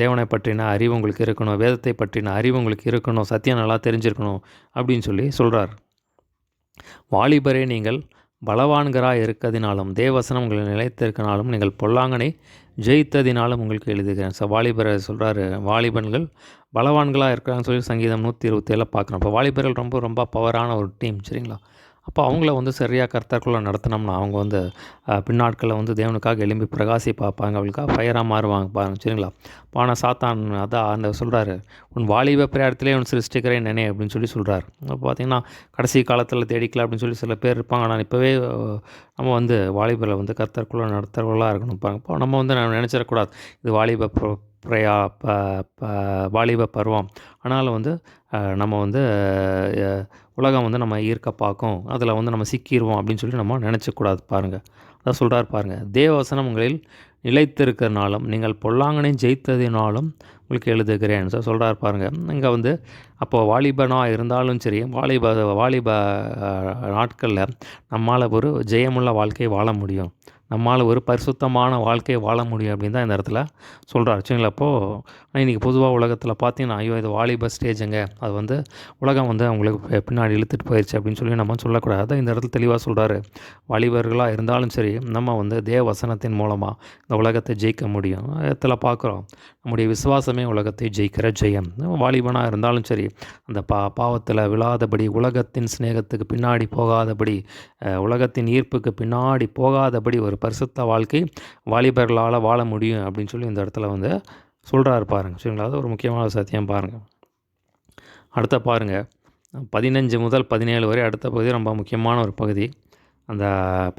தேவனை பற்றின அறிவு உங்களுக்கு இருக்கணும், வேதத்தை பற்றின அறிவு உங்களுக்கு இருக்கணும், சத்தியம் நல்லா தெரிஞ்சிருக்கணும் அப்படின்னு சொல்லி சொல்கிறார். வாலிபரே, நீங்கள் பலவான்கராக இருக்கதினாலும் தேவசனம் உங்களை நிலைத்திருக்கனாலும் நீங்கள் பொல்லாங்கனை ஜெயித்ததினாலும் உங்களுக்கு எழுதுகிறேன். ஸோ வாலிபரை சொல்கிறாரு, வாலிபன்கள் பலவான்களாக இருக்கிறாங்கன்னு சொல்லி சங்கீதம் 127 பார்க்குறோம். இப்போ வாலிபர்கள் ரொம்ப பவரான ஒரு டீம். சரிங்களா? அப்போ அவங்கள வந்து சரியாக கர்த்தருக்குள்ளே நடத்தினோம்னா அவங்க வந்து பின்னாட்களில் வந்து தேவனுக்காக எழும்பி பிரகாசி பார்ப்பாங்க, அவங்களுக்காக ஃபயராக மாறுவாங்க பாருங்கள். சரிங்களா? ஆனால் சாத்தான் அதான் அந்த சொல்கிறாரு, உன் வாலிப பிரயாணத்திலே உன் சிருஷ்டிக்கிறேன் நினை அப்படின்னு சொல்லி சொல்கிறார். அப்போ பார்த்திங்கன்னா, கடைசி காலத்தில் தேடிக்கலாம் அப்படின்னு சொல்லி சில பேர் இருப்பாங்க. ஆனால் இப்போவே நம்ம வந்து வாலிபரை வந்து கர்த்தருக்குள்ளே நடத்துகிறவர்களாக இருக்கணும் பாருங்க. இப்போ நம்ம வந்து நினச்சிடக்கூடாது இது வாலிப பருவம், ஆனாலும் வந்து நம்ம வந்து உலகம் வந்து நம்ம ஈர்க்க பார்க்கும், அதில் வந்து நம்ம சிக்கிடுவோம் அப்படின்னு சொல்லி நம்ம நினச்சக்கூடாது பாருங்கள். அதான் சொல்கிறார் பாருங்கள், தேவவசனம் உங்களில் நிலைத்திருக்கிறனாலும் நீங்கள் பொல்லாங்கனை ஜெயித்ததினாலும் உங்களுக்கு எழுதுகிறேன். சொல்கிறார் பாருங்கள். இங்கே வந்து அப்போது வாலிபனாக இருந்தாலும் சரி, வாலிப நாட்களில் நம்மால் ஒரு ஜெயமுள்ள வாழ்க்கையை வாழ முடியும். நம்மால் ஒரு பரிசுத்தமான வாழ்க்கையை வாழ முடியும் அப்படின்னு தான் இந்த இடத்துல சொல்கிறார். சரிங்களா? அப்போது இன்றைக்கி பொதுவாக உலகத்தில் பார்த்தீங்கன்னா, ஐயோ இது வாலிபர் ஸ்டேஜுங்க, அது வந்து உலகம் வந்து அவங்களுக்கு பின்னாடி இழுத்துட்டு போயிடுச்சு அப்படின்னு சொல்லி நம்ம சொல்லக்கூடாது. அதான் இந்த இடத்துல தெளிவாக சொல்கிறாரு. வாலிபர்களாக இருந்தாலும் சரி, நம்ம வந்து தேவ வசனத்தின் மூலமாக இந்த உலகத்தை ஜெயிக்க முடியும். இடத்துல பார்க்குறோம், நம்முடைய விசுவாசமே உலகத்தை ஜெயிக்கிற ஜெயம். வாலிபனாக இருந்தாலும் சரி, அந்த பாவத்தில் விழாதபடி, உலகத்தின் சிநேகத்துக்கு பின்னாடி போகாதபடி, உலகத்தின் ஈர்ப்புக்கு பின்னாடி போகாதபடி ஒரு பரிசுத்த வாழ்க்கை வாலிபர்களால் வாழ முடியும் அப்படின்னு சொல்லி இந்த இடத்துல வந்து சொல்கிறாரு பாருங்கள். சரிங்களா? அது ஒரு முக்கியமான சத்தியம் பாருங்கள். அடுத்த பாருங்கள், 15 முதல் 17 வரை அடுத்த பகுதி ரொம்ப முக்கியமான ஒரு பகுதி. அந்த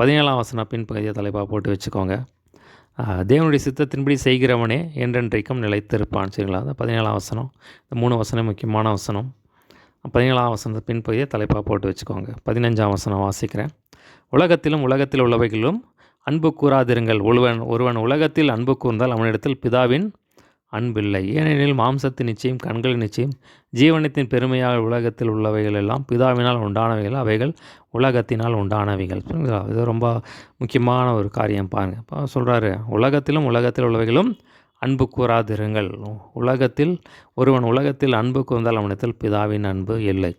17ஆம் வசனம் பின் பகுதியை தலைப்பாக போட்டு வச்சுக்கோங்க. தேவனுடைய சித்தத்தின்படி செய்கிறவனே என்றென்றைக்கும் நிலைத்திருப்பான். சரிங்களா? அந்த 17ஆம் வசனம், இந்த 3 வசனம் முக்கியமான வசனம். 17ஆம் வசனத்தை பின்பகுதியை தலைப்பாக போட்டு வச்சுக்கோங்க. 15ஆம் வசனம் வாசிக்கிறேன். உலகத்திலும் உலகத்தில் உள்ளவைகளிலும் அன்பு கூறாதிருங்கள். ஒருவன் உலகத்தில் அன்பு கூர்ந்தால் அவனிடத்தில் பிதாவின் அன்பில்லை. ஏனெனில் மாம்சத்தின் நிச்சயம், கண்களின் நிச்சயம், ஜீவனத்தின் பெருமையாக உலகத்தில் உள்ளவைகள் எல்லாம் பிதாவினால் உண்டானவைகள், அவைகள் உலகத்தினால் உண்டானவைகள். இது ரொம்ப முக்கியமான ஒரு காரியம் பாருங்கள். இப்போ சொல்கிறாரு, உலகத்திலும் உலகத்தில் உள்ளவைகளும் அன்பு கூறாதிருங்கள். ஒருவன் உலகத்தில் அன்பு கூர்ந்தால் அவனிடத்தில் பிதாவின் அன்பு இல்லை.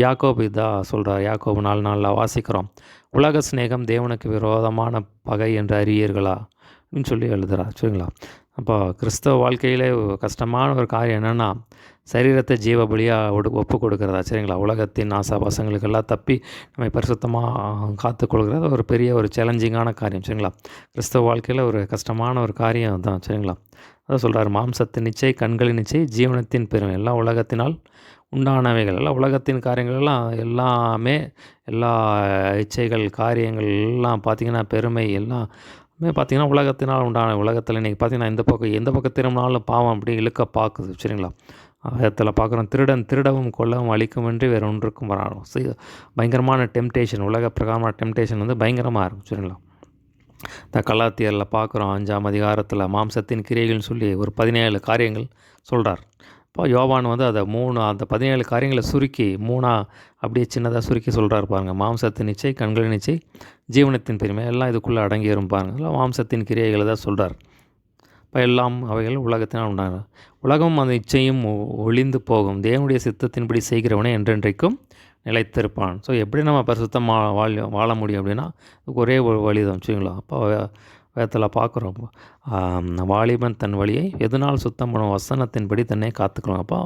யாக்கோபு இதான் சொல்கிறார். யாக்கோபு 4:4 வாசிக்கிறோம். உலக சிநேகம் தேவனுக்கு விரோதமான பகை என்று அறியீர்களா அப்படின்னு சொல்லி எழுதுகிறார். சரிங்களா? அப்போ கிறிஸ்தவ வாழ்க்கையிலே கஷ்டமான ஒரு காரியம் என்னென்னா, சரீரத்தை ஜீவ பலியாக ஒப்பு கொடுக்குறதா. சரிங்களா? உலகத்தின் ஆசாபாசங்களுக்கெல்லாம் தப்பி நம்மை பரிசுத்தமாக காத்துக்கொள்கிறது ஒரு பெரிய ஒரு சேலஞ்சிங்கான காரியம். சரிங்களா? கிறிஸ்தவ வாழ்க்கையில் ஒரு கஷ்டமான ஒரு காரியம் தான். சரிங்களா? அதான் சொல்கிறார், மாம்சத்தின் நிச்சை, கண்களின் நிச்சை, ஜீவனத்தின் பெருமை எல்லாம் உலகத்தினால் உண்டானவைகள். எல்லாம் உலகத்தின் காரியங்கள்லாம் எல்லாமே, எல்லா இச்சைகள் காரியங்கள் எல்லாம் பார்த்திங்கன்னா, பெருமை எல்லாமே பார்த்திங்கன்னா உலகத்தினால் உண்டான. உலகத்தில் இன்றைக்கி பார்த்திங்கன்னா எந்த பக்கம் திரும்பினாலும் பாவம் அப்படி இழுக்க பார்க்குது. சரிங்களா? வேதத்தில் பார்க்குறோம், திருடவும் கொல்லவும் அழிக்குமின்றி வேறு ஒன்றுக்கும் வராடும். பயங்கரமான டெம்டேஷன், உலக பிரகாரமான டெம்டேஷன் வந்து பயங்கரமாக இருக்கும். சரிங்களா? இந்த கலாத்தியரில் பார்க்குறோம் 5ஆம் அதிகாரத்தில் மாம்சத்தின் கிரியைகள்னு சொல்லி ஒரு 17 காரியங்கள் சொல்கிறார். இப்போ யோவான் வந்து அதை அந்த 17 காரியங்களை சுருக்கி 3 அப்படியே சின்னதாக சுருக்கி சொல்கிறார் பாருங்கள். மாம்சத்தின் நிச்சை, கண்களின் நிச்சை, ஜீவனத்தின் பெருமை எல்லாம் இதுக்குள்ளே அடங்கிடும் பாருங்கள். மாம்சத்தின் கிரியைகளை தான் சொல்கிறார். இப்போ எல்லாம் அவைகள் உலகத்தினால் உண்டான. உலகம் அந்த இச்சையும் ஒளிந்து போகும், தேவனுடைய சித்தத்தின்படி செய்கிறவனே என்றென்றைக்கும் நிலைத்திருப்பான். ஸோ எப்படி நம்ம பரிசுத்தமாக வாழ முடியும் அப்படின்னா, ஒரே ஒரு வழி தான். வச்சுங்களா? அப்போ வேதத்தில் பார்க்குறோம், வாலிபன் தன் வழியை எதனால் சுத்தம் பண்ணும், வசனத்தின்படி தன்னை காத்துக்கணும். அப்போ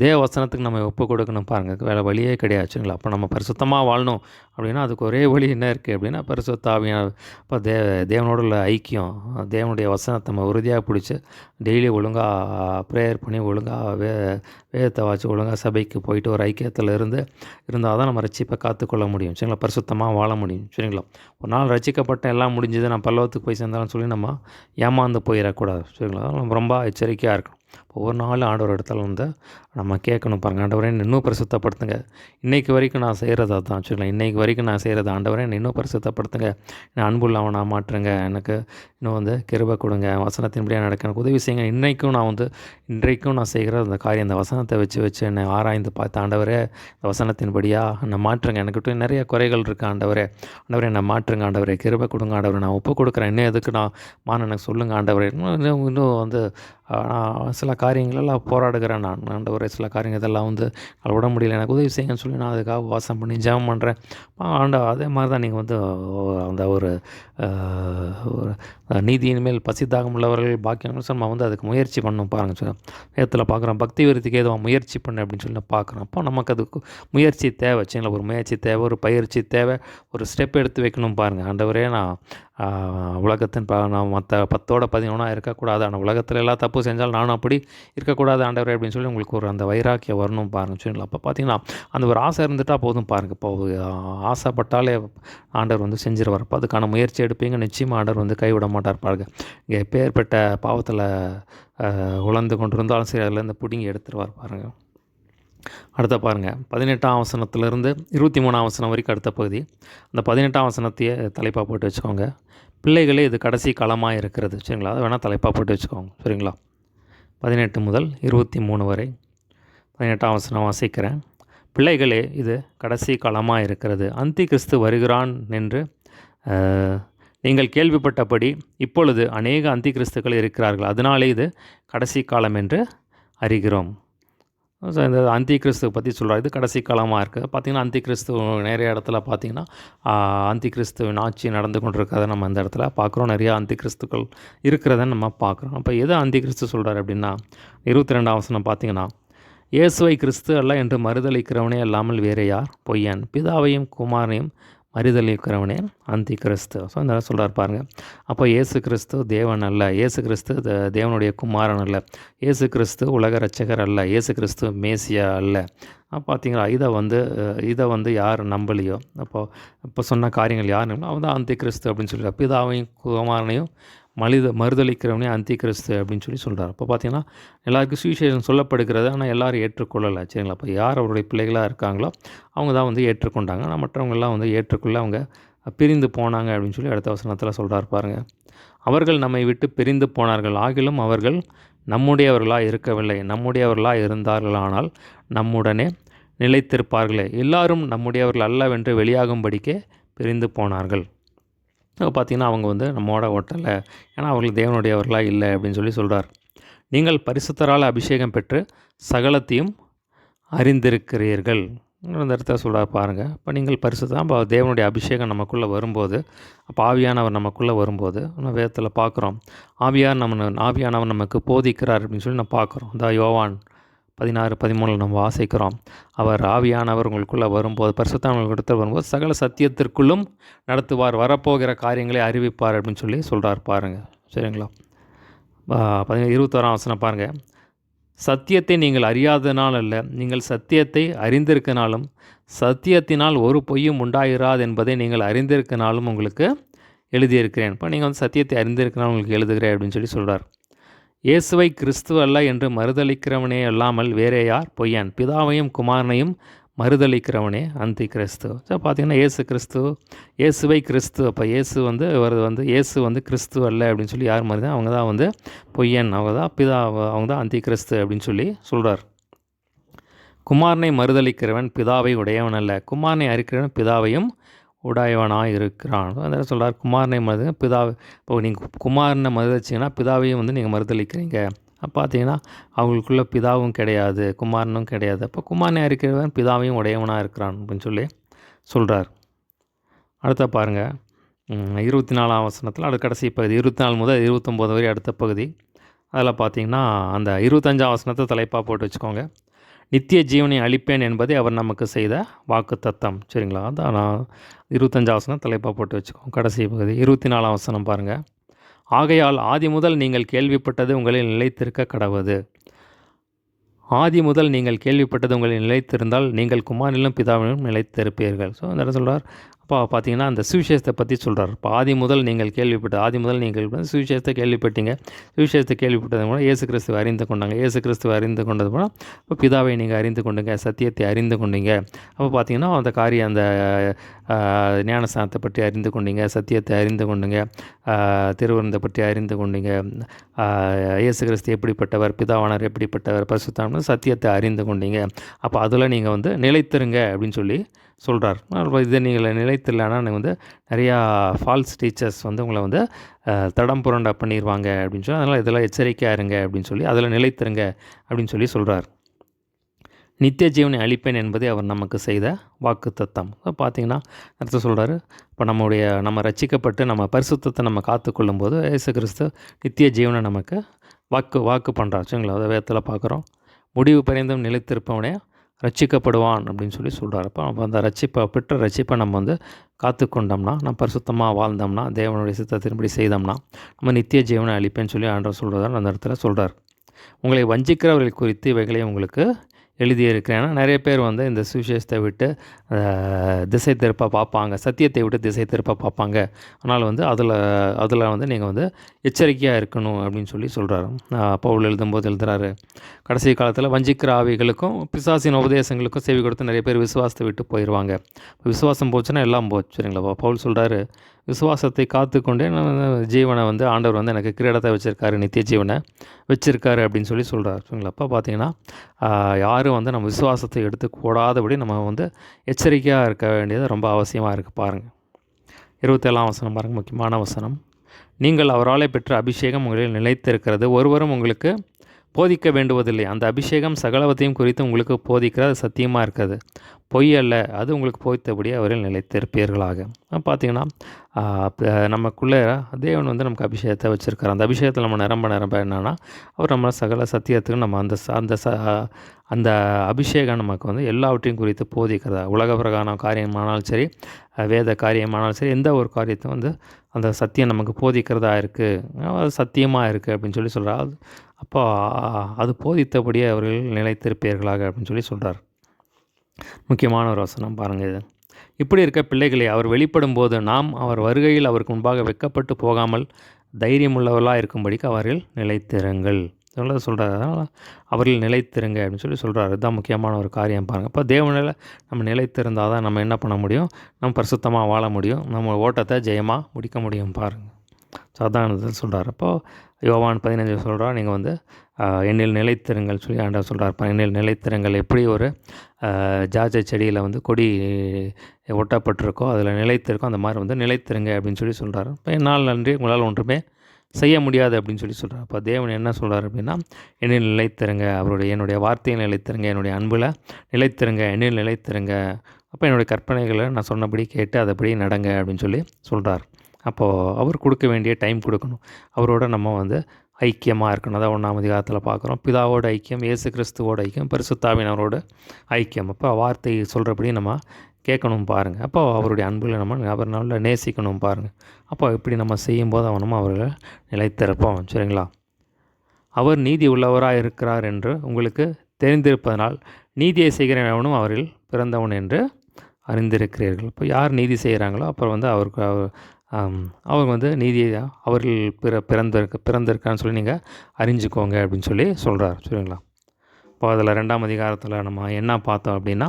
தேவ வசனத்துக்கு நம்ம ஒப்பு கொடுக்கணும் பாருங்கள். வேறு வழியே கிடையாது. வச்சுங்களா? அப்போ நம்ம பரிசுத்தமாக வாழணும் அப்படின்னா அதுக்கு ஒரே வழி என்ன இருக்குது அப்படின்னா பரிசுத்த ஆவியான. இப்போ தேவனோட உள்ள ஐக்கியம், தேவனுடைய வசனத்தை நம்ம உறுதியாக பிடிச்சி டெய்லி ஒழுங்காக ப்ரேயர் பண்ணி ஒழுங்காக வேதத்தை வாசி ஒழுங்காக சபைக்கு போயிட்டு ஒரு ஐக்கியத்தில் இருந்தால் தான் நம்ம ரட்சிப்பை காத்துக்கொள்ள முடியும். சரிங்களா? பரிசுத்தமாக வாழ முடியும். சரிங்களா? ஒரு நாள் ரட்சிக்கப்பட்ட எல்லாம் முடிஞ்சது, நான் பல்லவத்துக்கு போய் சேர்ந்தாலும் சொல்லி நம்ம ஏமாந்து போயிடக்கூடாது. சரிங்களா? நம்ம ரொம்ப எச்சரிக்கையாக இருக்கணும். ஒவ்வொரு நாளும் ஆண்டவர் இடத்துல வந்து நம்ம கேட்கணும் பாருங்கள், ஆண்டவரே இன்னும் பரிசுத்தப்படுத்துங்க. இன்றைக்கு வரைக்கும் நான் செய்கிறது அதுதான். வச்சுக்கலாம், இன்றைக்கு வரைக்கும் நான் செய்கிறது, ஆண்டவரே இன்னும் பரிசுத்தப்படுத்துங்க, நான் அன்புள்ளவனாக மாற்றுங்க, எனக்கு இன்னும் வந்து கிருபை கொடுங்க, வசனத்தின்படியாக நடக்க எனக்கு உதவி செய்யுங்க. இன்றைக்கும் நான் செய்கிற அந்த காரியம், அந்த வசனத்தை வச்சு என்னை ஆராய்ந்து பார்த்து, ஆண்டவரே இந்த வசனத்தின்படியாக என்னை மாற்றுங்க, எனக்கிட்ட நிறைய குறைகள் இருக்குது, ஆண்டவரே என்னை மாற்றுங்க, ஆண்டவரே கிருபை கொடுங்க, ஆண்டவரே நான் ஒப்பு கொடுக்குறேன், இன்னும் எதுக்கு நான் எனக்கு சொல்லுங்கள் ஆண்டவரே. இன்னும் வந்து சில காரியங்களெல்லாம் போராடுகிறேன் நான், ஆண்டவரே சில காரியங்கள் இதெல்லாம் வந்து நான் விட முடியல, எனக்கு உதவி செய்யுங்கன்னு சொல்லி நான் அதுக்காக வாசம் பண்ணி ஜெபம் பண்ணுறேன். அதே மாதிரி தான் நீங்கள் வந்து அந்த ஒரு நீதியின் மேல் பசிதாகம் உள்ளவர்கள் பாக்கியம் நம்ம வந்து அதுக்கு முயற்சி பண்ணணும் பாருங்கள். சார் வேதத்தில் பார்க்குறோம், பக்தி விருத்திக்கு ஏதோ முயற்சி பண்ணு அப்படின்னு சொல்லி பார்க்குறோம். அப்போ நமக்கு அதுக்கு முயற்சி தேவை. சரிங்களா? ஒரு முயற்சி தேவை, ஒரு பயிற்சி தேவை, ஒரு ஸ்டெப் எடுத்து வைக்கணும் பாருங்கள். ஆண்டவரே நான் உலகத்தின் நான் மற்ற 10ஓட 11 இருக்கக்கூடாது, ஆனால் உலகத்தில் எல்லாம் தப்பு செஞ்சால் நானும் அப்படி இருக்கக்கூடாது ஆண்டவரே அப்படின்னு சொல்லி உங்களுக்கு ஒரு அந்த வைராக்கியம் வரணும் பாருங்கள். சரிங்களா? அப்போ பார்த்தீங்கன்னா அந்த ஒரு ஆசை இருந்துட்டால் போதும் பாருங்கள். இப்போ ஆசைப்பட்டாலே ஆண்டவர் வந்து செஞ்சிருவார். அப்போ அதுக்கான முயற்சி எடுப்பீங்க, நிச்சயமாக ஆண்டவர் வந்து கைவிட மாட்டார் பாருங்கள். இங்கே எப்பேற்பட்ட பாவத்தில் உழந்து கொண்டிருந்தாலும் சரி அதிலேருந்து பிடுங்கி எடுத்துருவார் பாருங்கள். அடுத்த பாருங்கள், 18ஆம் வசனத்திலிருந்து 23ஆம் வசனம் வரைக்கும் அடுத்த பகுதி. அந்த 18ஆம் வசனத்தையே தலைப்பாக போட்டு வச்சுக்கோங்க. பிள்ளைகளே இது கடைசி காலமாக இருக்கிறது. சரிங்களா? அதை வேணால் தலைப்பாக போட்டு வச்சுக்கோங்க. சரிங்களா? 18 முதல் 23 வரை 18ஆம் வசனம் வாசிக்கிறேன். பிள்ளைகளே இது கடைசி காலமாக இருக்கிறது, அந்தி கிறிஸ்து வருகிறான் என்று நீங்கள் கேள்விப்பட்டபடி இப்பொழுது அநேக அந்தி கிறிஸ்துக்கள் இருக்கிறார்கள், அதனாலே இது கடைசி காலம் என்று அறிகிறோம். ஸோ இந்த அந்தி கிறிஸ்துவ பற்றி சொல்கிறார். இது கடைசி காலமாக இருக்குது. பார்த்திங்கன்னா அந்தி கிறிஸ்துவ நிறைய இடத்துல பார்த்திங்கன்னா அந்தி கிறிஸ்துவின் ஆட்சி நடந்து கொண்டிருக்கிறத நம்ம அந்த இடத்துல பார்க்குறோம். நிறையா அந்தி கிறிஸ்துக்கள் இருக்கிறத நம்ம பார்க்குறோம். அப்போ எதை அந்தி கிறிஸ்து சொல்கிறார் அப்படின்னா 22ஆம் வசனம் பார்த்திங்கன்னா, இயேசுவை கிறிஸ்து அல்ல என்று மறுதலிக்கிறவனே அல்லாமல் வேறு யார் பொய்யன், பிதாவையும் குமாரனையும் மறுதலிக்கிறவனே அந்தி கிறிஸ்து. ஸோ இந்த சொல்கிறார் பாருங்கள். அப்போ இயேசு கிறிஸ்து தேவன் அல்ல, இயேசு கிறிஸ்து தேவனுடைய குமாரன் அல்ல, இயேசு கிறிஸ்து உலக ரட்சகர் அல்ல, இயேசு கிறிஸ்து மேசியா அல்ல. பார்த்தீங்களா, இதை வந்து யார் நம்பலையோ, இப்போ சொன்ன காரியங்கள் யார் அவன் தான் அந்தி கிறிஸ்து அப்படின்னு சொல்லி, பிதாவையும் குமாரனையும் மறுதலிக்கிறவனே அந்தி கிறிஸ்து அப்படின்னு சொல்லி சொல்கிறார். இப்போ பார்த்தீங்கன்னா எல்லாருக்கும் சுவிசேஷம் சொல்லப்படுகிறது, ஆனால் எல்லோரும் ஏற்றுக்கொள்ளலை. சரிங்களா, அப்போ யார் அவருடைய பிள்ளைகளாக இருக்காங்களோ அவங்க தான் வந்து ஏற்றுக்கொண்டாங்க. ஆனால் மற்றவங்கெல்லாம் வந்து ஏற்றுக்கொள்ள அவங்க பிரிந்து போனாங்க அப்படின்னு சொல்லி அடுத்த வசனத்தில் சொல்கிறார் பாருங்கள். அவர்கள் நம்மை விட்டு பிரிந்து போனார்கள், ஆகிலும் அவர்கள் நம்முடையவர்களாக இருக்கவில்லை, நம்முடையவர்களாக இருந்தார்களானால் நம்முடனே நிலைத்திருப்பார்களே. எல்லாரும் நம்முடையவர்கள் அல்லவென்று வெளியாகும்படிக்கே பிரிந்து போனார்கள். பார்த்திங்கன்னா அவங்க வந்து நம்மோட ஒட்டலை, ஏன்னா அவர்கள் தேவனுடையவர்களாக இல்லை அப்படின்னு சொல்லி சொல்கிறார். நீங்கள் பரிசுத்தரால் அபிஷேகம் பெற்று சகலத்தையும் அறிந்திருக்கிறீர்கள் இந்த இடத்த சொல்கிறார் பாருங்கள். இப்போ நீங்கள் பரிசுத்தம், இப்போ தேவனுடைய அபிஷேகம் நமக்குள்ளே வரும்போது, அப்போ ஆவியானவர் நமக்குள்ளே வரும்போது நம்ம வேதத்தில் பார்க்குறோம், ஆவியானவர் நமக்கு போதிக்கிறார் அப்படின்னு சொல்லி நம்ம பார்க்குறோம். இந்த யோவான் 16-13 நம்ம வாசிக்கிறோம். அவர் ஆவியானவர் உங்களுக்குள்ளே வரும்போது, பரிசுத்தானவர்கள் கொடுத்து வரும்போது சகல சத்தியத்திற்குள்ளும் நடத்துவார், வரப்போகிற காரியங்களை அறிவிப்பார் அப்படின்னு சொல்லி சொல்கிறார் பாருங்கள். சரிங்களா, 21ஆம் வசனம் பாருங்கள். சத்தியத்தை நீங்கள் அறியாதனால் அல்ல, நீங்கள் சத்தியத்தை அறிந்திருக்கனாலும் சத்தியத்தினால் ஒரு பொய்யும் உண்டாயிராது என்பதை நீங்கள் அறிந்திருக்கனாலும் உங்களுக்கு எழுதியிருக்கிறேன். இப்போ நீங்கள் வந்து சத்தியத்தை அறிந்திருக்கனாலும் உங்களுக்கு எழுதுகிறேன் அப்படின்னு சொல்லி சொல்கிறார். இயேசுவை கிறிஸ்து அல்ல என்று மறுதலிக்கிறவனே அல்லாமல் வேறே யார் பொய்யன், பிதாவையும் குமாரனையும் மறுதலிக்கிறவனே அந்தி கிறிஸ்து. ஸோ பார்த்திங்கன்னா இயேசுவை கிறிஸ்து, அப்போ இயேசு வந்து இயேசு வந்து கிறிஸ்து அல்ல அப்படின்னு சொல்லி யார் மறுதான் அவங்க தான் வந்து பொய்யன், அவங்க தான் அந்தி கிறிஸ்து அப்படின்னு சொல்லி சொல்கிறார். குமாரனை மறுதலிக்கிறவன் பிதாவை உடையவன் அல்ல, குமாரனை அறிக்கிறவன் பிதாவையும் உடையவனாக இருக்கிறான். அதனால் சொல்கிறார், குமாரனை இப்போ நீங்கள் குமாரனை மறுதலிச்சிங்கன்னா பிதாவையும் வந்து நீங்கள் மறுதலிக்கிறீங்க. பார்த்தீங்கன்னா அவங்களுக்குள்ள பிதாவும் கிடையாது, குமாரனும் கிடையாது. அப்போ குமாரனை அறிக்கிறவன் பிதாவையும் உடையவனாக இருக்கிறான் அப்படின்னு சொல்லி சொல்கிறார். அடுத்த பாருங்கள், 24ஆம் வசனத்தில் அடுத்த கடைசி பகுதி 24 முதல் 29 வரை அடுத்த பகுதி. அதில் பார்த்திங்கன்னா அந்த 25ஆம் வசனத்தை தலைப்பாக போட்டு வச்சுக்கோங்க. நித்திய ஜீவனை அளிப்பேன் என்பதை அவர் நமக்கு செய்த வாக்கு தத்தம். சரிங்களா, அதான் நான் 25ஆம் வசனம் தலைப்பாக போட்டு வச்சுக்கோங்க. கடைசி பகுதி 24ஆம் வசனம் பாருங்கள். ஆகையால் ஆதி முதல் நீங்கள் கேள்விப்பட்டது உங்களில் நிலைத்திருக்க கடவுது. ஆதி முதல் நீங்கள் கேள்விப்பட்டது உங்களில் நிலைத்திருந்தால் நீங்கள் குமாரனிலும் பிதாவிலும் நிலைத்திருப்பீர்கள். ஸோ அந்த இடத்துல சொல்கிறார். அப்போ பார்த்தீங்கன்னா அந்த சுவிசேஷத்தை பற்றி சொல்கிறார். இப்போ ஆதி முதல் நீங்கள் சுவிசேஷத்தை கேள்விப்பட்டீங்க, சுவிசேஷத்தை கேள்விப்பட்டது மூலம் இயேசு கிறிஸ்துவை அறிந்து கொண்டாங்க, இயேசு கிறிஸ்துவை அறிந்து கொண்டது மூலம் இப்போ பிதாவை நீங்கள் அறிந்து கொண்டுங்க, சத்தியத்தை அறிந்து கொண்டீங்க. அப்போ பார்த்தீங்கன்னா அந்த காரியம் அந்த ஞானஸ்தானத்தை பற்றி அறிந்து கொண்டீங்க, சத்தியத்தை அறிந்து கொண்டீங்க, திருவிருந்தை பற்றி அறிந்து கொண்டீங்க, இயேசு கிறிஸ்து எப்படிப்பட்டவர், பிதாவானவர் எப்படிப்பட்டவர், பரிசுத்தவான்கள் சத்தியத்தை அறிந்து கொண்டீங்க. அப்போ அதில் நீங்கள் வந்து நிலைத்திருங்க அப்படின்னு சொல்லி சொல்கிறார். இதை நீங்கள் நிலைத்தில்லைன்னா நீங்கள் வந்து நிறையா ஃபால்ஸ் டீச்சர்ஸ் வந்து உங்களை வந்து தடம் புரண்டா பண்ணிடுவாங்க அப்படின்னு சொல்லி, அதனால் இதெல்லாம் எச்சரிக்கையாக இருங்க அப்படின்னு சொல்லி அதில் நிலைத்திருங்க அப்படின்னு சொல்லி சொல்கிறார். நித்திய ஜீவனை அளிப்பேன் என்பதை அவர் நமக்கு செய்த வாக்கு தத்தம். பார்த்திங்கன்னா அடுத்து சொல்கிறாரு, இப்போ நம்ம ரட்சிக்கப்பட்டு நம்ம பரிசுத்தத்தை நம்ம காத்துக்கொள்ளும் போது இயேசு கிறிஸ்து நித்திய ஜீவனை நமக்கு வாக்கு பண்ணுறார். சரிங்களா, அதை வேதத்தில் பார்க்குறோம். முடிவு பரிந்தும் நிலைத்திருப்பவனே ரட்சிக்கப்படுவான் அப்படின்னு சொல்லி சொல்கிறார். அப்போ நம்ம அந்த பெற்ற ரட்சிப்பை நம்ம வந்து காத்துக்கொண்டோம்னா, நம்ம பரிசுத்தமாக வாழ்ந்தோம்னா, தேவனுடைய சித்தத்தின்படி செய்தோம்னா நம்ம நித்திய ஜீவனை அளிப்பேன்னு சொல்லி ஆண்டவர் சொல்கிறதார் அந்த இடத்துல சொல்கிறார். உங்களை வஞ்சிக்கிறவர்கள் குறித்து இவைகளை உங்களுக்கு எழுதியிருக்கிறேன். ஏன்னா நிறைய பேர் வந்து இந்த சுவிசேஷத்தை விட்டு திசை திருப்ப பார்ப்பாங்க, சத்தியத்தை விட்டு திசை திருப்ப பார்ப்பாங்க. அதனால் வந்து அதில் வந்து நீங்கள் வந்து எச்சரிக்கையாக இருக்கணும் அப்படின்னு சொல்லி சொல்கிறாரு. பவுல் எழுதும்போது எழுதுகிறாரு, கடைசி காலத்தில் வஞ்சிக்கிற ஆவிகளுக்கும் பிசாசின் உபதேசங்களுக்கும் செவி கொடுத்து நிறைய பேர் விசுவாசத்தை விட்டு போயிடுவாங்க. விசுவாசம் போச்சுன்னா எல்லாம் போச்சு. சரிங்களா, பவுல் சொல்கிறாரு, விசுவாசத்தை காத்துக்கொண்டே ஜீவனை வந்து ஆண்டவர் வந்து எனக்கு கிரீடத்தை வச்சுருக்காரு, நித்திய ஜீவனை வச்சுருக்காரு அப்படின்னு சொல்லி சொல்கிறார். சரிங்களா, அப்போ பார்த்தீங்கன்னா யாரும் வந்து நம்ம விசுவாசத்தை எடுத்து கூடாதபடி நம்ம வந்து எச்சரிக்கையாக இருக்க வேண்டியது ரொம்ப அவசியமாக இருக்குது. பாருங்கள், 27ஆம் வசனம் பாருங்கள், முக்கியமான வசனம். நீங்கள் அவராலே பெற்ற அபிஷேகம் உங்களில் நிலைத்திருக்கிறது, ஒருவரும் உங்களுக்கு போதிக்க வேண்டுவதில்லை. அந்த அபிஷேகம் சகலவத்தையும் குறித்து உங்களுக்கு போதிக்கிறது, சத்தியமாக இருக்கிறது, பொய் அல்ல. அது உங்களுக்கு போதித்தபடி அவரில் நிலைத்திருப்பீர்களாக. பார்த்தீங்கன்னா நமக்குள்ளே தேவன் வந்து நமக்கு அபிஷேகத்தை வச்சுருக்கார். அந்த அபிஷேகத்தில் நம்ம நிரம்ப என்னென்னா, அவர் நம்ம சகல சத்தியத்துக்கு நம்ம அந்த அபிஷேகம் நமக்கு வந்து எல்லாவற்றையும் குறித்து போதிக்கிறதா. உலக பிரகான காரியமானாலும் சரி, வேத காரியமானாலும் சரி, எந்த ஒரு காரியத்தையும் வந்து அந்த சத்தியம் நமக்கு போதிக்கிறதா இருக்குது, அது சத்தியமாக இருக்குது அப்படின்னு சொல்லி சொல்கிறார். அப்போ அது போதித்தபடியே அவர்கள் நிலைத்திருப்பீர்களாக அப்படின்னு சொல்லி சொல்கிறார். முக்கியமான ஒரு வசனம் பாருங்கள் இது. இப்படி இருக்க பிள்ளைகளை அவர் வெளிப்படும் போது நாம் அவர் வருகையில் அவருக்கு முன்பாக வெட்கப்பட்டு போகாமல் தைரியமுள்ளவர்களாக இருக்கும்படிக்கு அவர்கள் நிலைத்திருங்கள் சொல்கிறார். அதனால் அவர்கள் நிலைத்திருங்க அப்படின்னு சொல்லி சொல்கிறார். இதுதான் முக்கியமான ஒரு காரியம் பாருங்கள். இப்போ தேவனில் நம்ம நிலைத்திருந்தால் தான் நம்ம என்ன பண்ண முடியும், நம்ம பரிசுத்தமாக வாழ முடியும், நம்ம ஓட்டத்தை ஜெயமாக முடிக்க முடியும் பாருங்கள். சாதாரணத்தில் சொல்கிறார். அப்போது யோவான் 15 சொல்கிறார், நீங்கள் வந்து எண்ணில் நிலைத்திருங்கள் சொல்லி ஆண்டவர் சொல்கிறார். எண்ணில் நிலைத்திருங்கள். எப்படி ஒரு ஜாஜை செடியில் வந்து கொடி ஒட்டப்பட்டிருக்கோ, அதில் நிலைத்திருக்கோ, அந்த மாதிரி வந்து நிலைத்திருங்க அப்படின்னு சொல்லி சொல்கிறார். இப்போ என்னால் நன்றி உங்களால் ஒன்றுமே செய்ய முடியாது அப்படின்னு சொல்லி சொல்கிறார். அப்போ தேவன் என்ன சொல்கிறார் அப்படின்னா, எண்ணில் நிலைத்திருங்க, என்னுடைய வார்த்தையில் நிலைத்திருங்க, என்னுடைய அன்பில் நிலைத்திருங்க, எண்ணில் நிலைத்திருங்க. அப்போ என்னுடைய கற்பனைகளை நான் சொன்னபடி கேட்டு அதைப்படி நடங்க அப்படின்னு சொல்லி சொல்கிறார். அப்போது அவர் கொடுக்க வேண்டிய டைம் கொடுக்கணும். அவரோட நம்ம வந்து ஐக்கியமாக இருக்கணும். அதான் 1ஆம் அதிகாரத்தில் பார்க்குறோம். பிதாவோட ஐக்கியம், இயேசு கிறிஸ்துவோட ஐக்கியம், பரிசுத்தாவினரோட ஐக்கியம். அப்போ வார்த்தை சொல்கிறபடி நம்ம கேட்கணும் பாருங்கள். அப்போ அவருடைய அன்பில் நம்ம அவர் நல்ல நேசிக்கணும் பாருங்கள். அப்போ இப்படி நம்ம செய்யும்போது அவனும் அவர்களை நிலைத்திருப்போம். சரிங்களா? அவர் நீதி உள்ளவராக இருக்கிறார் என்று உங்களுக்கு தெரிந்திருப்பதனால் நீதியை செய்கிறவனும் அவரில் பிறந்தவன் என்று அறிந்திருக்கிறீர்கள். இப்போ யார் நீதி செய்கிறாங்களோ அப்புறம் வந்து அவருக்கு அவங்க வந்து நீதியை அவர்கள் பிறந்திருக்கான்னு சொல்லி நீங்கள் அறிஞ்சிக்கோங்க அப்படின்னு சொல்லி சொல்கிறார். சரிங்களா? இப்போ அதில் 2ஆம் அதிகாரத்தில் நம்ம என்ன பார்த்தோம் அப்படின்னா,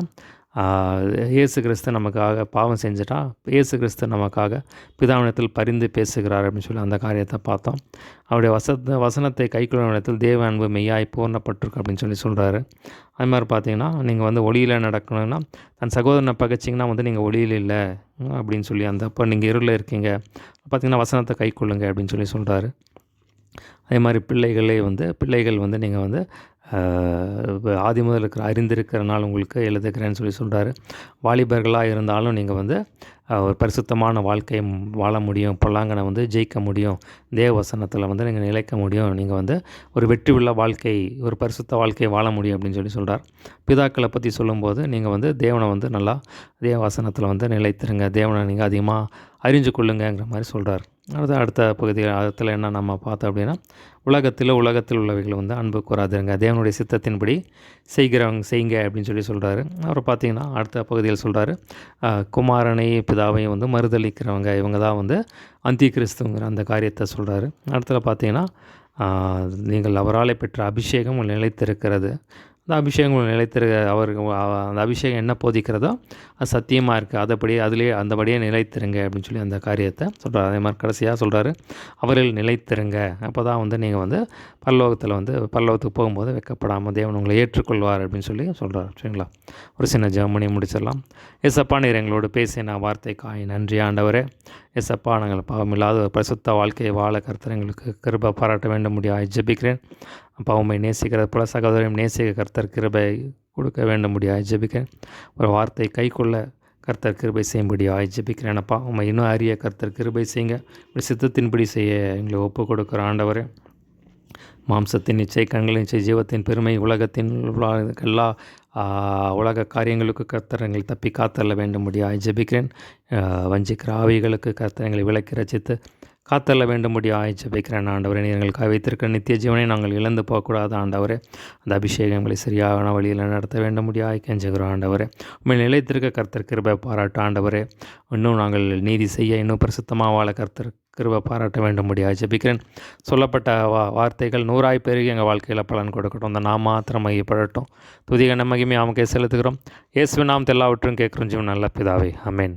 இயேசு கிறிஸ்து நமக்காக பாவம் செஞ்சுட்டா, இயேசு கிறிஸ்து நமக்காக பிதாவினத்தில் பரிந்து பேசுகிறார் அப்படின்னு சொல்லி அந்த காரியத்தை பார்த்தோம். அவருடைய வசனத்தை கைக்கொள்ளும் இடத்தில் தேவ அன்பு மெய்யாய் பூர்ணப்பட்டிருக்கு அப்படின்னு சொல்லி சொல்கிறாரு. அது மாதிரி பார்த்தீங்கன்னா, நீங்கள் வந்து ஒளியில் நடக்கணும்னா, தன் சகோதரனை பகைச்சிங்கன்னா வந்து நீங்கள் ஒளியில் இல்லை அப்படின்னு சொல்லி, அப்போ நீங்கள் இருளில் இருக்கீங்க, பார்த்திங்கன்னா வசனத்தை கைக்கொள்ளுங்க அப்படின்னு சொல்லி சொல்கிறாரு. அதே மாதிரி பிள்ளைகள் வந்து நீங்கள் வந்து ஆதி முதல் அறிந்திருக்கிறனால உங்களுக்கு எழுதுகிறேன்னு சொல்லி சொல்கிறாரு. வாலிபர்களாக இருந்தாலும் நீங்கள் வந்து ஒரு பரிசுத்தமான வாழ்க்கையை வாழ முடியும், பொல்லாங்கனை வந்து ஜெயிக்க முடியும், தேவ வசனத்தில் வந்து நீங்கள் நிலைக்க முடியும், நீங்கள் வந்து ஒரு வெற்றி உள்ள வாழ்க்கை, ஒரு பரிசுத்த வாழ்க்கையை வாழ முடியும் அப்படின்னு சொல்லி சொல்கிறார். பிதாக்களை பற்றி சொல்லும்போது நீங்கள் வந்து தேவனை வந்து நல்லா தேவ வசனத்தில் வந்து நிலைத்திருங்க, தேவனை நீங்கள் அதிகமாக அறிஞ்சு கொள்ளுங்கிற மாதிரி சொல்கிறார். அடுத்த பகுதியில் என்ன நம்ம பார்த்தோம் அப்படின்னா, உலகத்தில் உள்ளவைகளை வந்து அன்பு கூறாதுங்க, தேவனுடைய சித்தத்தின்படி செய்யுங்க அப்படின்னு சொல்லி சொல்கிறாரு. அப்புறம் பார்த்திங்கன்னா அடுத்த பகுதியில் சொல்கிறாரு, குமாரனையும் பிதாவையும் வந்து மறுதளிக்கிறவங்க இவங்க தான் வந்து அந்தி கிறிஸ்துங்கிற அந்த காரியத்தை சொல்கிறாரு. அடுத்தது பார்த்திங்கன்னா, நீங்கள் அவராலே பெற்ற அபிஷேகம் நிலைத்திருக்கிறது. அந்த அபிஷேகம் நிலைத்திருக்க அந்த அபிஷேகம் என்ன போதிக்கிறதோ அது சத்தியமாக இருக்குது, அந்தபடியே நிலைத்திருங்க அப்படின்னு சொல்லி அந்த காரியத்தை சொல்கிறார். அதே மாதிரி கடைசியாக சொல்கிறாரு, அவரில் நிலைத்திருங்க. அப்போ தான் வந்து நீங்கள் வந்து பரலோகத்துக்கு போகும்போது வெட்கப்படாமல் தேவன் உங்களை ஏற்றுக்கொள்வார் அப்படின்னு சொல்லி சொல்கிறார். சரிங்களா? ஒரு சின்ன ஜெபமணி முடிச்சிடலாம். ஏசப்பா, நீர் எங்களோடு பேசின வார்த்தைக்காய் நன்றி ஆண்டவரே. ஏசப்பா, நாங்கள் பாவமில்லாத ஒரு பரிசுத்த வாழ்க்கையை வாழ கர்த்தர் எங்களுக்கு கிருபை பாராட்ட வேண்டும் முடியாது ஜெபிக்கிறேன். அப்பா, உண்மை நேசிக்கிறது போல சகோதரன் நேசிக்க கர்த்தர் கிருபை கொடுக்க வேண்டும் முடியாது ஜெபிக்கிறேன். ஒரு வார்த்தை கைக்குள்ள கர்த்தர் கிருபை செய்யும்படியாக ஜெபிக்கிறேன். அப்பா, உண்மை இன்னும் அறிய கர்த்தர் கிருபை செய்யுங்க. சித்தத்தின்படி செய்ய எங்களை ஒப்பு கொடுக்குற ஆண்டவரே. மாம்சத்தின் இச்சை, கண்களின் இச்சை, ஜீவத்தின் பெருமை, உலகத்தின் எல்லா உலக காரியங்களுக்கு கர்த்தர் எங்களை தப்பி காத்தள்ள வேண்டும் முடியாது ஜெபிக்கிறேன். வஞ்சிக்கிற ஆவிகளுக்கு கர்த்தர் எங்களை விலக்கி ரசித்து காத்தள்ள வேண்டும்படியாக ஜெபிக்கிறேன் ஆண்டவரே. எங்களுக்காக வைத்திருக்கிற நித்திய ஜீவனை நாங்கள் இழந்து போகக்கூடாது ஆண்டவரே. அந்த அபிஷேகங்களை சரியான வழியில் நடத்த வேண்டும்படியாக கெஞ்சுகிறோம் ஆண்டவரே. உண்மை நிலைத்திருக்க கர்த்தர் கிருபை பாராட்ட ஆண்டவரே. இன்னும் நாங்கள் நீதி செய்ய, இன்னும் பிரசுத்தமாக வாழ கர்த்தர் கிருபை பாராட்ட வேண்டும்படியாக ஜெபிக்கிறேன். சொல்லப்பட்ட வார்த்தைகள் 100 பேருக்கு எங்கள் வாழ்க்கையில் பலன் கொடுக்கட்டும். அந்த நாம் மாத்திரம் மையப்படட்டும். துதிகன மகிமை அவனுக்கே செலுத்துகிறோம். இயேசுவின் நாமத்தில் எல்லாவற்றும் கேட்குறோம் ஜீவன் நல்ல பிதாவே. ஆமென்.